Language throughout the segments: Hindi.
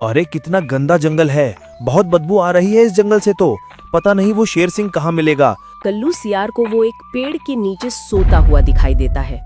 अरे कितना गंदा जंगल है, बहुत बदबू आ रही है इस जंगल से तो। पता नहीं वो शेर सिंह कहाँ मिलेगा। कल्लू सियार को वो एक पेड़ के नीचे सोता हुआ दिखाई देता है।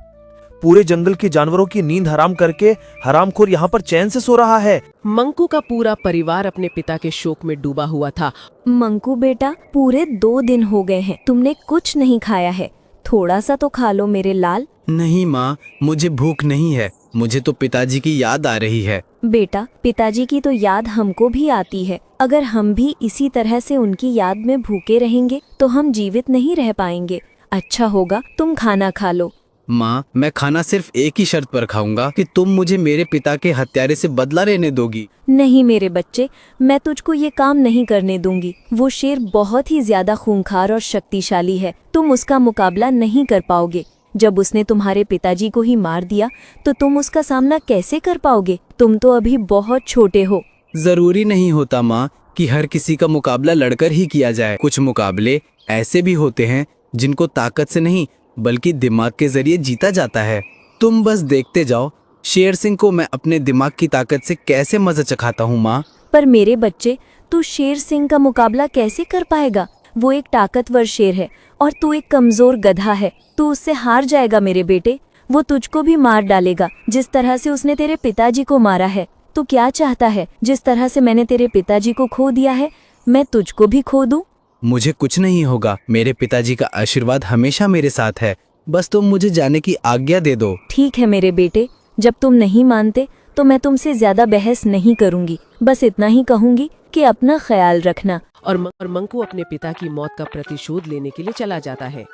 पूरे जंगल के जानवरों की नींद हराम करके हरामखोर यहाँ पर चैन से सो रहा है। मंकू का पूरा परिवार अपने पिता के शोक में डूबा हुआ था। मंकू बेटा, पूरे 2 दिन हो गए हैं, तुमने कुछ नहीं खाया है। थोड़ा सा तो खा लो मेरे लाल। नहीं माँ, मुझे भूख नहीं है। मुझे तो पिताजी की याद आ रही है। बेटा, पिताजी की तो याद हमको भी आती है। अगर हम भी इसी तरह से उनकी याद में भूखे रहेंगे तो हम जीवित नहीं रह पाएंगे। अच्छा होगा तुम खाना खा लो। माँ, मैं खाना सिर्फ एक ही शर्त पर खाऊंगा कि तुम मुझे मेरे पिता के हत्यारे से बदला लेने दोगी। नहीं मेरे बच्चे, मैं तुझको ये काम नहीं करने दूंगी। वो शेर बहुत ही ज्यादा खूंखार और शक्तिशाली है, तुम उसका मुकाबला नहीं कर पाओगे। जब उसने तुम्हारे पिताजी को ही मार दिया तो तुम उसका सामना कैसे कर पाओगे? तुम तो अभी बहुत छोटे हो। जरूरी नहीं होता माँ कि हर किसी का मुकाबला लड़कर ही किया जाए। कुछ मुकाबले ऐसे भी होते हैं जिनको ताकत से नहीं बल्कि दिमाग के जरिए जीता जाता है। तुम बस देखते जाओ शेर सिंह को मैं अपने दिमाग की ताकत से कैसे मजा चखाता हूँ माँ। पर मेरे बच्चे, तू शेर सिंह का मुकाबला कैसे कर पाएगा? वो एक ताकतवर शेर है और तू एक कमजोर गधा है। तू उससे हार जाएगा मेरे बेटे। वो तुझको भी मार डालेगा जिस तरह से उसने तेरे पिताजी को मारा है। तू क्या चाहता है, जिस तरह से मैंने तेरे पिताजी को खो दिया है मैं तुझको भी खो दूं? मुझे कुछ नहीं होगा। मेरे पिताजी का आशीर्वाद हमेशा मेरे साथ है। बस तुम मुझे जाने की आज्ञा दे दो। ठीक है मेरे बेटे, जब तुम नहीं मानते तो मैं तुमसे ज्यादा बहस नहीं करूंगी। बस इतना ही कहूंगी कि अपना ख्याल रखना। और मंकू अपने पिता की मौत का प्रतिशोध लेने के लिए चला जाता है।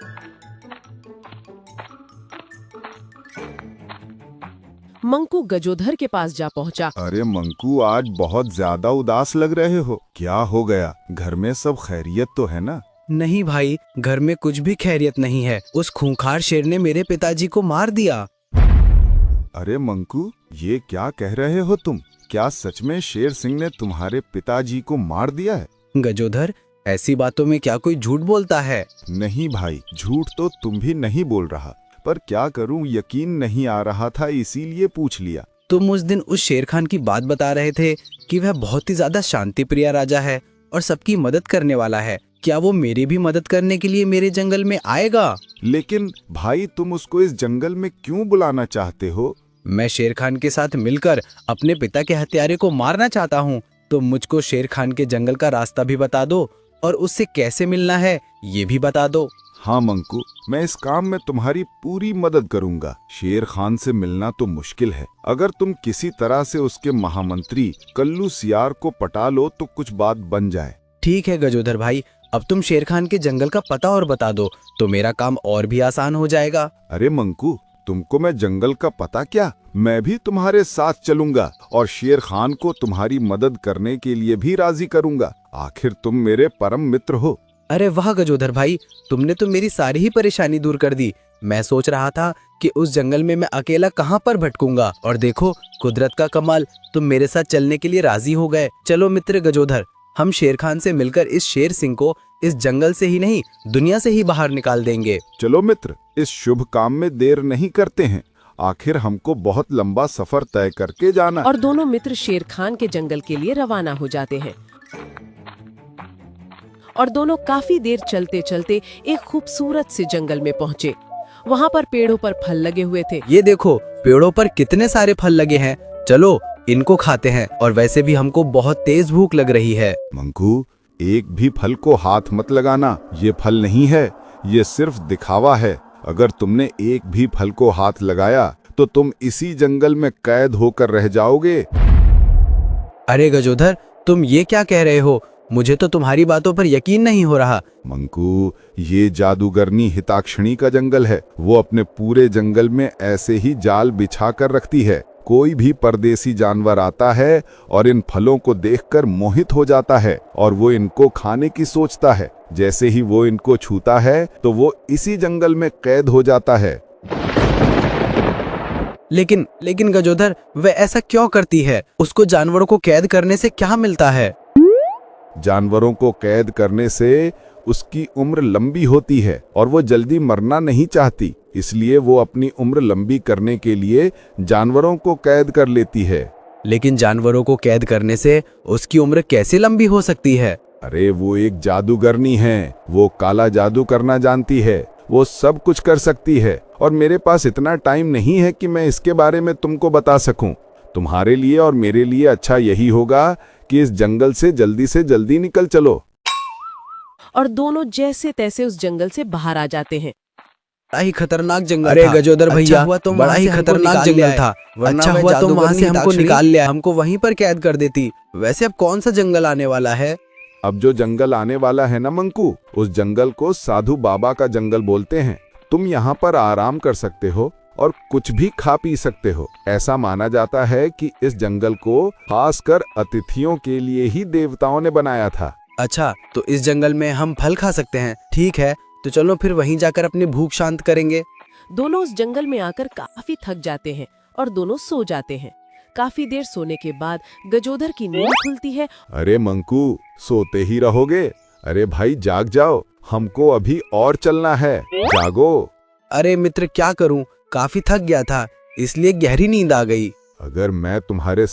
मंकू गजोधर के पास जा पहुंचा। अरे मंकू, आज बहुत ज्यादा उदास लग रहे हो, क्या हो गया? घर में सब खैरियत तो है ना? नहीं भाई, घर में कुछ भी खैरियत नहीं है। उस खूंखार शेर ने मेरे पिताजी को मार दिया। अरे मंकू, ये क्या कह रहे हो तुम? क्या सच में शेर सिंह ने तुम्हारे पिताजी को मार दिया है? गजोधर, ऐसी बातों में क्या कोई झूठ बोलता है? नहीं भाई, झूठ तो तुम भी नहीं बोल रहा, पर क्या करूं, यकीन नहीं आ रहा था इसीलिए पूछ लिया। तुम उस दिन उस शेर खान की बात बता रहे थे कि वह बहुत ही ज्यादा शांति प्रिय राजा है और सबकी मदद करने वाला है। क्या वो मेरी भी मदद करने के लिए मेरे जंगल में आएगा? लेकिन भाई, तुम उसको इस जंगल में क्यों बुलाना चाहते हो? मैं शेर खान के साथ मिलकर अपने पिता के हत्यारे को मारना चाहता हूँ। तो मुझको शेर खान के जंगल का रास्ता भी बता दो और उससे कैसे मिलना है ये भी बता दो। हाँ मंकू, मैं इस काम में तुम्हारी पूरी मदद करूंगा। शेर खान से मिलना तो मुश्किल है। अगर तुम किसी तरह से उसके महामंत्री कल्लू सियार को पटा लो तो कुछ बात बन जाए। ठीक है गजोधर भाई, अब तुम शेर खान के जंगल का पता और बता दो तो मेरा काम और भी आसान हो जाएगा। अरे मंकू, तुमको मैं जंगल का पता क्या, मैं भी तुम्हारे साथ चलूंगा और शेर खान को तुम्हारी मदद करने के लिए भी राजी करूंगा। आखिर तुम मेरे परम मित्र हो। अरे वाह गजोधर भाई, तुमने तो मेरी सारी ही परेशानी दूर कर दी। मैं सोच रहा था कि उस जंगल में मैं अकेला कहाँ पर भटकूंगा, और देखो कुदरत का कमाल, तुम मेरे साथ चलने के लिए राजी हो गए। चलो मित्र गजोधर, हम शेर खान से मिलकर इस शेर सिंह को इस जंगल से ही नहीं दुनिया से ही बाहर निकाल देंगे। चलो मित्र, इस शुभ काम में देर नहीं करते हैं। आखिर हमको बहुत लंबा सफर तय करके जाना। और दोनों मित्र शेर खान के जंगल के लिए रवाना हो जाते हैं। और दोनों काफी देर चलते चलते एक खूबसूरत से जंगल में पहुंचे। वहाँ पर पेड़ों पर फल लगे हुए थे। ये देखो, पेड़ों पर कितने सारे फल लगे हैं। चलो इनको खाते हैं, और वैसे भी हमको बहुत तेज भूख लग रही है। मंकू, एक भी फल को हाथ मत लगाना। ये फल नहीं है, ये सिर्फ दिखावा है। अगर तुमने एक भी फल को हाथ लगाया तो तुम इसी जंगल में कैद होकर रह जाओगे। अरे गजोधर, तुम ये क्या कह रहे हो? मुझे तो तुम्हारी बातों पर यकीन नहीं हो रहा। मंकू, ये जादूगरनी हिताक्षणी का जंगल है। वो अपने पूरे जंगल में ऐसे ही जाल बिछा कर रखती है। कोई भी परदेसी जानवर आता है और इन फलों को देखकर मोहित हो जाता है और वो इनको खाने की सोचता है। जैसे ही वो इनको छूता है तो वो इसी जंगल में कैद हो जाता है। लेकिन गजोधर, वह ऐसा क्यों करती है? उसको जानवरों को कैद करने से क्या मिलता है? जानवरों को कैद करने से उसकी उम्र लंबी होती है और वो जल्दी मरना नहीं चाहती, इसलिए वो अपनी उम्र लंबी करने के लिए जानवरों को कैद कर लेती है। लेकिन जानवरों को कैद करने से उसकी उम्र कैसे लंबी हो सकती है? अरे वो एक जादूगरनी है, वो काला जादू करना जानती है, वो सब कुछ कर सकती है और मेरे पास इतना टाइम नहीं है कि मैं इसके बारे में तुमको बता सकूं। तुम्हारे लिए और मेरे लिए अच्छा यही होगा कि इस जंगल से जल्दी निकल चलो। और दोनों जैसे तैसे उस जंगल से बाहर आ जाते हैं। बड़ा ही खतरनाक जंगल अरे था। गजोदर अच्छा भैया, हुआ तुम बड़ा वहाँ ही से हमको खतरनाक निकाल जंगल ले आए। था, वरना अच्छा वह हुआ तुम वहाँ से जादूगरनी हमको हिताक्षणी निकाल लिया, हमको वहीं पर कैद कर देती। वैसे अब कौन सा जंगल आने वाला है? अब जो जंगल आने वाला है ना मंकू, उस जंगल को साधु बाबा का जंगल बोलते हैं। तुम यहाँ पर आराम कर सकते हो और कुछ भी खा पी सकते हो। ऐसा माना जाता है कि इस जंगल को खासकर अतिथियों के लिए ही देवताओं ने बनाया था। अच्छा, तो इस जंगल में हम फल खा सकते हैं। ठीक है, तो चलो फिर वहीं जाकर अपनी भूख शांत करेंगे। दोनों उस जंगल में आकर काफी थक जाते हैं और दोनों सो जाते हैं। काफी देर सोने के बाद गजोधर की नींद खुलती है। अरे मंकू, सोते ही रहोगे? अरे भाई जाग जाओ, हमको अभी और चलना है, जागो। अरे मित्र, क्या करूं, काफी थक गया था, इसलिए गहरी नींद आ गई। अगर मैं तुम्हारे